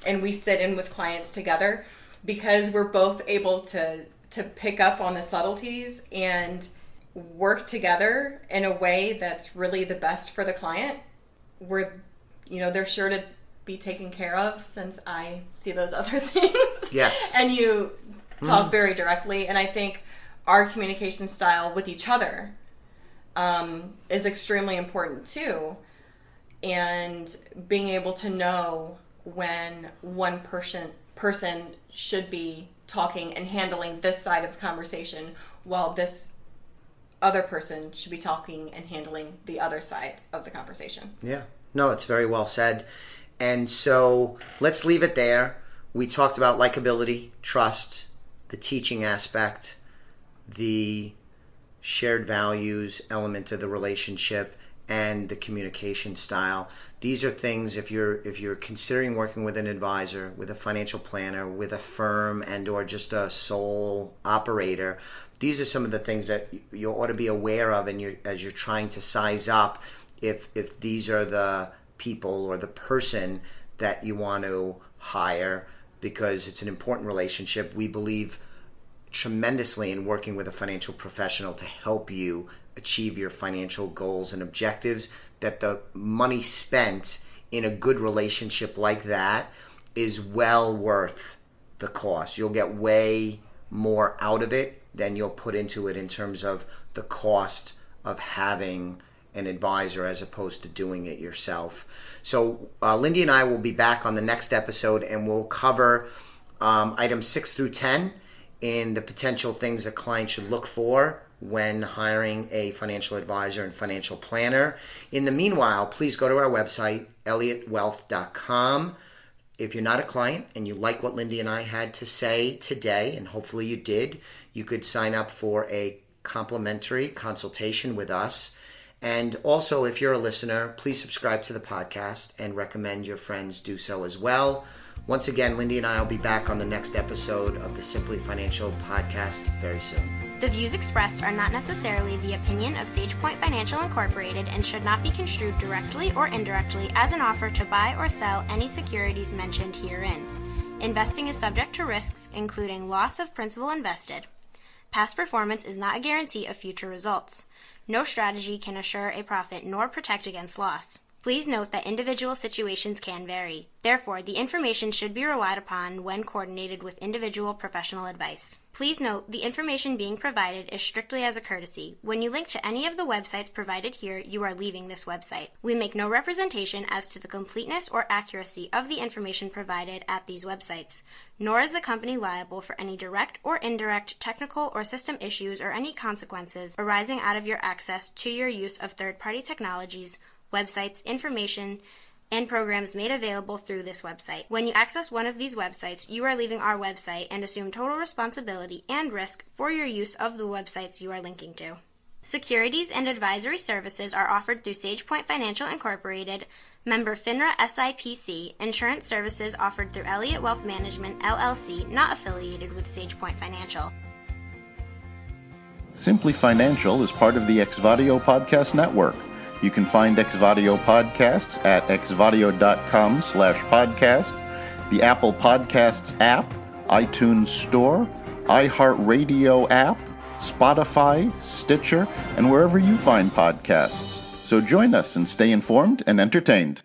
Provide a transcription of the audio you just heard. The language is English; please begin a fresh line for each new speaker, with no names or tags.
and we sit in with clients together because we're both able to pick up on the subtleties and work together in a way that's really the best for the client. They're sure to be taken care of since I see those other things.
Yes.
And you talk very directly. And I think our communication style with each other is extremely important too. And being able to know when one person should be talking and handling this side of the conversation while this other person should be talking and handling the other side of the conversation.
Yeah. No, it's very well said. And so let's leave it there. We talked about likability, trust, the teaching aspect, the shared values element of the relationship, and the communication style. These are things, if you're considering working with an advisor, with a financial planner, with a firm, and or just a sole operator, these are some of the things that you ought to be aware of as you're trying to size up if these are the people or the person that you want to hire, because it's an important relationship. We believe tremendously in working with a financial professional to help you achieve your financial goals and objectives, that the money spent in a good relationship like that is well worth the cost. You'll get way more out of it than you'll put into it in terms of the cost of having an advisor as opposed to doing it yourself. So Lindy and I will be back on the next episode, and we'll cover items 6 through 10 in the potential things a client should look for when hiring a financial advisor and financial planner. In the meanwhile, please go to our website, elliottwealth.com. If you're not a client and you like what Lindy and I had to say today, and hopefully you did, you could sign up for a complimentary consultation with us. And also, if you're a listener, please subscribe to the podcast and recommend your friends do so as well. Once again, Lindy and I will be back on the next episode of the Simply Financial podcast very soon.
The views expressed are not necessarily the opinion of SagePoint Financial Incorporated and should not be construed directly or indirectly as an offer to buy or sell any securities mentioned herein. Investing is subject to risks, including loss of principal invested. Past performance is not a guarantee of future results. No strategy can assure a profit nor protect against loss. Please note that individual situations can vary. Therefore, the information should be relied upon when coordinated with individual professional advice. Please note, the information being provided is strictly as a courtesy. When you link to any of the websites provided here, you are leaving this website. We make no representation as to the completeness or accuracy of the information provided at these websites, nor is the company liable for any direct or indirect technical or system issues or any consequences arising out of your access to your use of third-party technologies, websites, information, and programs made available through this website. When you access one of these websites, you are leaving our website and assume total responsibility and risk for your use of the websites you are linking to. Securities and advisory services are offered through SagePoint Financial Incorporated, member FINRA SIPC. Insurance services offered through Elliott Wealth Management, LLC, not affiliated with SagePoint Financial.
Simply Financial is part of the Exvadio Podcast Network. You can find Exvadio podcasts at exvadio.com/podcast, the Apple Podcasts app, iTunes Store, iHeartRadio app, Spotify, Stitcher, and wherever you find podcasts. So join us and stay informed and entertained.